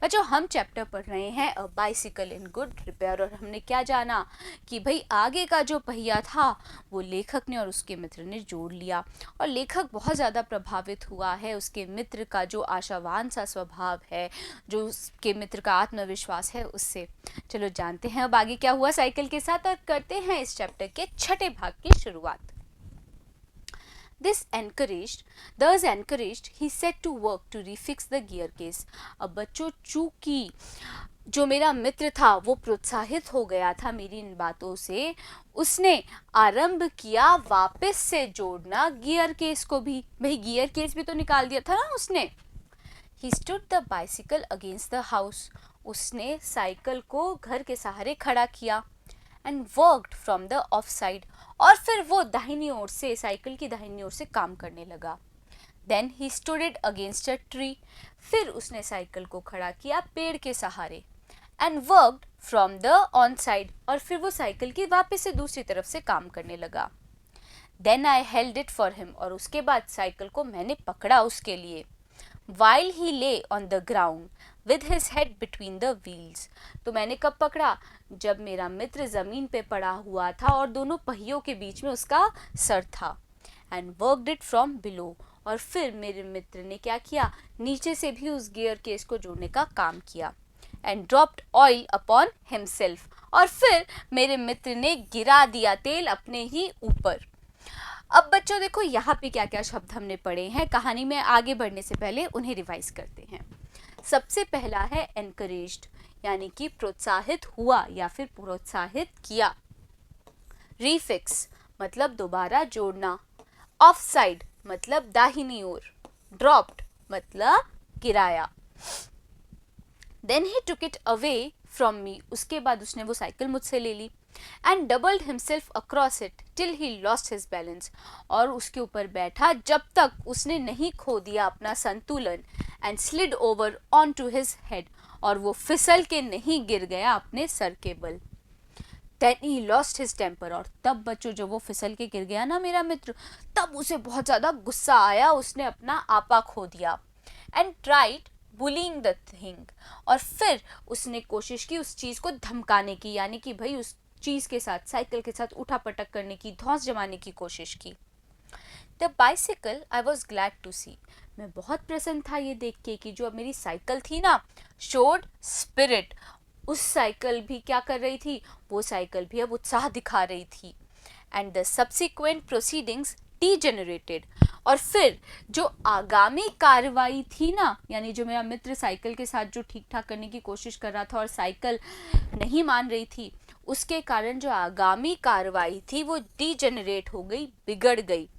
बच्चों हम चैप्टर पढ़ रहे हैं a bicycle in good repair और हमने क्या जाना कि भाई आगे का जो पहिया था वो लेखक ने और उसके मित्र ने जोड़ लिया और लेखक बहुत ज़्यादा प्रभावित हुआ है उसके मित्र का जो आशावान सा स्वभाव है, जो उसके मित्र का आत्मविश्वास है उससे। चलो जानते हैं अब आगे क्या हुआ साइकिल के साथ और करते हैं इस चैप्टर के छठे भाग की शुरुआत। Thus encouraged, he set to work to refix the gear case. अब बच्चों चूंकि जो मेरा मित्र था वो प्रोत्साहित हो गया था मेरी इन बातों से, उसने आरंभ किया वापस से जोड़ना गियर केस को भी। भाई गियर केस भी तो निकाल दिया था ना उसने। He stood the bicycle against the house. उसने साइकिल को घर के सहारे खड़ा किया and worked from the off side. और फिर वो दाहिनी ओर से साइकिल की दाहिनी ओर से काम करने लगा। Then he stood it against a tree. फिर उसने साइकिल को खड़ा किया पेड़ के सहारे and worked from the on side. और फिर वो साइकिल की वापस से दूसरी तरफ से काम करने लगा। Then I held it for him. और उसके बाद साइकिल को मैंने पकड़ा उसके लिए। While he lay on the ground with his head between the wheels. तो मैंने कब पकड़ा? जब मेरा मित्र जमीन पे पड़ा हुआ था और दोनों पहियों के बीच में उसका सर था। And worked it from below. और फिर मेरे मित्र ने क्या किया? नीचे से भी उस गियर केस को जोड़ने का काम किया। And dropped oil upon himself. और फिर मेरे मित्र ने गिरा दिया तेल अपने ही ऊपर। अब बच्चों देखो यहाँ पे क्या क्या शब्द हमने पढ़े हैं, कहानी में आगे बढ़ने से पहले उन्हें रिवाइज करते हैं। सबसे पहला है एनकरेज्ड, यानी कि प्रोत्साहित हुआ या फिर प्रोत्साहित किया। रीफिक्स मतलब दोबारा जोड़ना। ऑफ साइड मतलब दाहिनी ओर। ड्रॉप्ड मतलब गिराया। Then he took it away from me, उसके बाद उसने वो साइकिल मुझसे ले ली। And doubled himself across it till he lost his balance, और उसके ऊपर बैठा जब तक उसने नहीं खो दिया अपना संतुलन। And slid over on to his head, और वो फिसल के नहीं गिर गया अपने सर के बल। Then he lost his temper, और तब बच्चों जब वो फिसल के गिर गया ना मेरा मित्र, तब उसे बहुत ज्यादा गुस्सा आया, उसने अपना आपा खो दिया। And tried bullying the thing, और फिर उसने कोशिश की उस चीज को धमकाने की, यानी कि भाई उस चीज के साथ साइकिल के साथ उठा पटक करने की, धौंस जमाने की कोशिश की। The bicycle I was glad to see, मैं बहुत प्रसन्न था ये देख के कि जो अब मेरी साइकिल थी ना, शोड स्पिरिट, उस साइकिल भी क्या कर रही थी, वो साइकिल भी अब उत्साह दिखा रही थी। And the subsequent proceedings degenerated, और फिर जो आगामी कार्रवाई थी ना, यानी जो मेरा मित्र साइकिल के साथ जो ठीक ठाक करने की कोशिश कर रहा था और साइकिल नहीं मान रही थी, उसके कारण जो आगामी कार्रवाई थी वो डीजेनरेट हो गई, बिगड़ गई।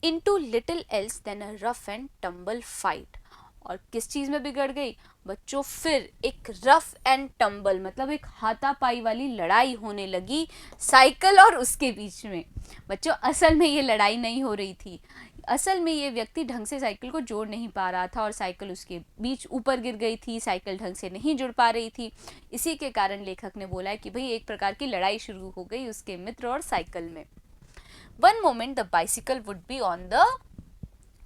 Into little else than a rough and tumble fight, और किस चीज में बिगड़ गई बच्चों? फिर एक रफ एंड टम्बल मतलब एक हाथापाई वाली लड़ाई होने लगी साइकिल और उसके बीच में। बच्चों असल में ये लड़ाई नहीं हो रही थी, असल में ये व्यक्ति ढंग से साइकिल को जोड़ नहीं पा रहा था और साइकिल उसके बीच ऊपर गिर गई थी, साइकिल ढंग से नहीं जुड़ पा रही थी। इसी के कारण लेखक ने बोला है कि भाई एक प्रकार की लड़ाई शुरू हो गई उसके मित्र और साइकिल में। One moment the bicycle would be on the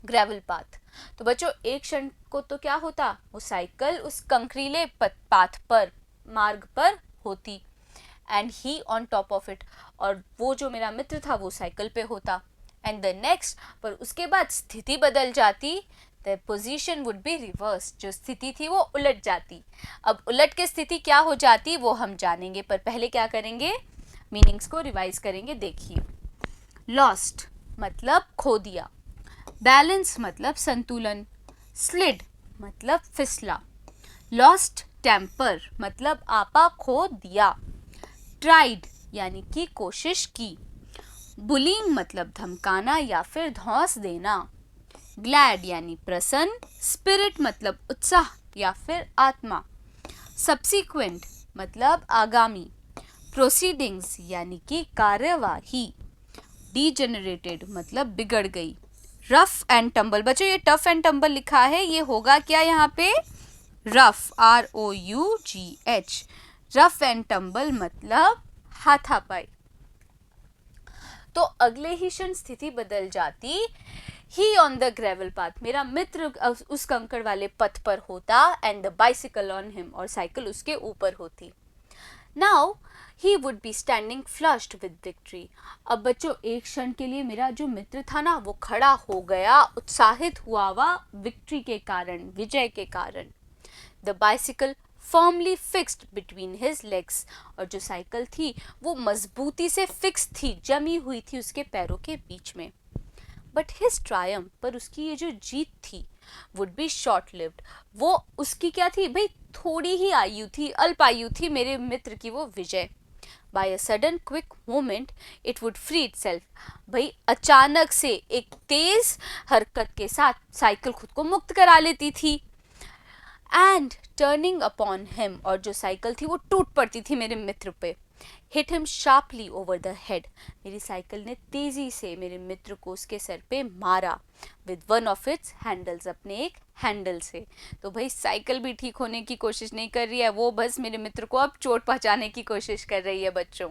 gravel path, तो बच्चों एक क्षण को तो क्या होता, वो साइकिल उस कंकरीले पाथ पर, मार्ग पर होती। And he on top of it, और वो जो मेरा मित्र था वो साइकिल पे होता। एंड द नेक्स्ट, पर उसके बाद स्थिति बदल जाती, the position would be reverse, जो स्थिति थी वो उलट जाती। अब उलट के स्थिति क्या हो जाती वो हम जानेंगे, पर पहले क्या करेंगे, मीनिंग्स को रिवाइज करेंगे। देखिए, लॉस्ट मतलब खो दिया, बैलेंस मतलब संतुलन, स्लिड मतलब फिसला, लॉस्ट टेम्पर मतलब आपा खो दिया, ट्राइड यानी कि कोशिश की, बुलिंग मतलब धमकाना या फिर धौंस देना, ग्लैड यानी प्रसन्न, स्पिरिट मतलब उत्साह या फिर आत्मा, सब्सिक्वेंट मतलब आगामी, प्रोसीडिंग्स यानी कि कार्यवाही, डीजेनरेटेड मतलब बिगड़ गई, रफ एंड टम्बल। बच्चों ये टफ एंड टम्बल लिखा है, ये होगा क्या यहाँ पे, rough, ROUGH, rough and tumble मतलब हाथापाई। तो अगले ही क्षण स्थिति बदल जाती, ही ऑन द ग्रेवल पाथ, मेरा मित्र उस कंकड़ वाले पथ पर होता, and the bicycle on him, और साइकिल उसके ऊपर होती। Now he would be standing flushed with victory. अब बच्चों एक क्षण के लिए मेरा जो मित्र था ना वो खड़ा हो गया, उत्साहित हुआ हुआ विक्ट्री के कारण, विजय के कारण। The bicycle firmly fixed between his legs, और जो साइकिल थी वो मजबूती से फिक्स थी, जमी हुई थी उसके पैरों के बीच में। बट हिज ट्रायम्फ, पर उसकी ये जो जीत थी, वुड बी शॉर्ट लिव्ड, वो उसकी क्या थी भाई, थोड़ी ही आयु थी, अल्प आयु थी मेरे मित्र की वो विजय। By a sudden quick moment it would free itself, भाई अचानक से एक तेज हरकत के साथ साइकिल खुद को मुक्त करा लेती थी। एंड टर्निंग अपॉन हिम, और जो साइकिल थी वो टूट पड़ती थी मेरे मित्र पे। Hit him sharply over the head, मेरी साइकिल ने तेजी से मेरे मित्र को उसके सर पे मारा, with one of its handles, अपने एक हैंडल से। तो भाई साइकिल भी ठीक होने की कोशिश नहीं कर रही है, वो बस मेरे मित्र को अब चोट पहुंचाने की कोशिश कर रही है बच्चों।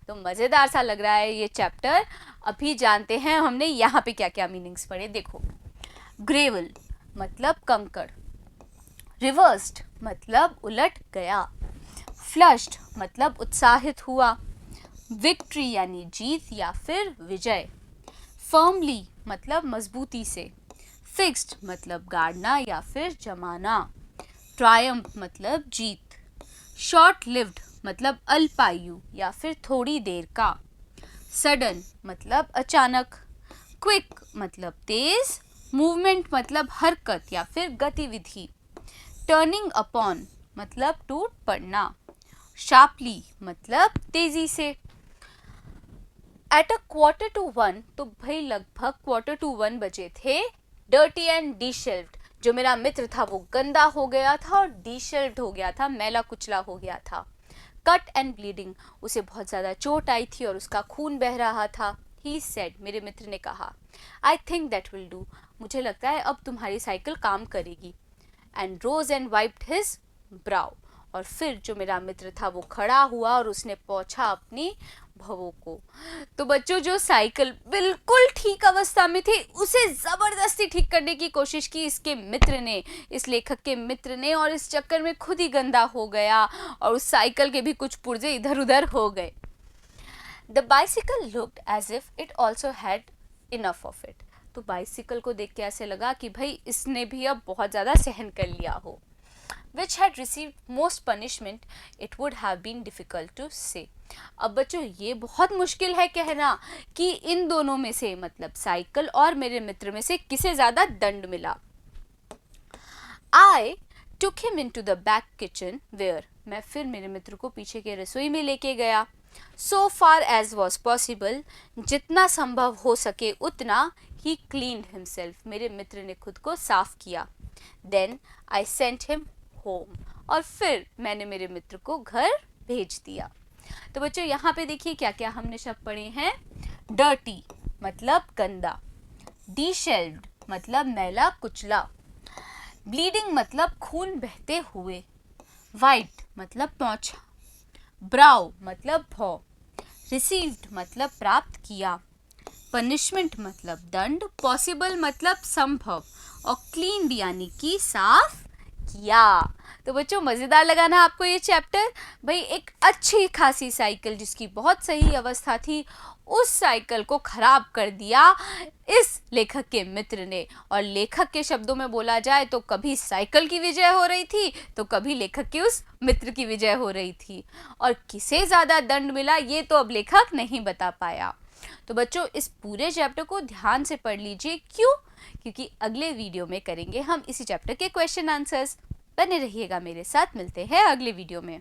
तो मज़ेदार सा लग रहा है ये चैप्टर। अभी जानते हैं हमने यहाँ पे क्या क्या मीनिंग्स पढ़े। देखो, ग्रेवल मतलब कंकड़, रिवर्स्ड मतलब उलट गया, फ्लश्ड मतलब उत्साहित हुआ, विक्ट्री यानी जीत या फिर विजय, फर्मली मतलब मजबूती से, फिक्स्ड मतलब गाड़ना या फिर जमाना, ट्रायम्फ मतलब जीत, शॉर्ट लिव्ड मतलब अल्पायु या फिर थोड़ी देर का, सडन मतलब अचानक, क्विक मतलब तेज, मूवमेंट मतलब हरकत या फिर गतिविधि, टर्निंग अपॉन मतलब टूट पड़ना, शार्पली मतलब तेजी से। एट अ 1:15, तो भाई लगभग 1:45 बजे थे। डर्टी एंड डिशेल्व्ड, जो मेरा मित्र था वो गंदा हो गया था और डिशेल्व्ड हो गया था, मैला कुचला हो गया था। कट एंड ब्लीडिंग, उसे बहुत ज़्यादा चोट आई थी और उसका खून बह रहा था। ही सेड, मेरे मित्र ने कहा, I think that will do, मुझे लगता है अब तुम्हारी साइकिल काम करेगी। And rose and wiped his brow, और फिर जो मेरा मित्र था वो खड़ा हुआ और उसने पोंछा अपनी भवों को। तो बच्चों जो साइकिल बिल्कुल ठीक अवस्था में थी उसे जबरदस्ती ठीक करने की कोशिश की इसके मित्र ने, इस लेखक के मित्र ने, और इस चक्कर में खुद ही गंदा हो गया और उस साइकिल के भी कुछ पुर्जे इधर उधर हो गए। The bicycle looked as if it also had enough of it, तो बाइसिकल को देख के ऐसे लगा कि भाई इसने भी अब बहुत ज़्यादा सहन कर लिया हो। Which had received most punishment, it would have been difficult to say. अब बच्चों ये बहुत मुश्किल है कहना कि इन दोनों में से, मतलब साइकिल और मेरे मित्र में से, किसे ज़्यादा दंड मिला। I took him into the back kitchen where, मैं फिर मेरे मित्र को पीछे के रसोई में लेके गया। So far as was possible, जितना संभव हो सके उतना, he cleaned himself, मेरे मित्र ने खुद को साफ किया। Then I sent him home, और फिर मैंने मेरे मित्र को घर भेज दिया। तो बच्चों यहाँ पे देखिए क्या क्या हमने शब्द पढ़े हैं। डर्टी मतलब गंदा, डिशेल्व्ड मतलब मैला कुचला, ब्लीडिंग मतलब खून बहते हुए, वाइट मतलब पोंछा, ब्राउ मतलब भौं, रिसीव्ड मतलब प्राप्त किया, पनिशमेंट मतलब दंड, पॉसिबल मतलब संभव, और क्लीन्ड यानी कि साफ किया। तो बच्चों मज़ेदार लगा ना आपको ये चैप्टर। भाई एक अच्छी खासी साइकिल जिसकी बहुत सही अवस्था थी, उस साइकिल को खराब कर दिया इस लेखक के मित्र ने। और लेखक के शब्दों में बोला जाए तो कभी साइकिल की विजय हो रही थी तो कभी लेखक के उस मित्र की विजय हो रही थी, और किसे ज़्यादा दंड मिला ये तो अब लेखक नहीं बता पाया। तो बच्चों इस पूरे चैप्टर को ध्यान से पढ़ लीजिए। क्यों? क्योंकि अगले वीडियो में करेंगे हम इसी चैप्टर के क्वेश्चन आंसर्स। बने रहिएगा मेरे साथ, मिलते हैं अगले वीडियो में।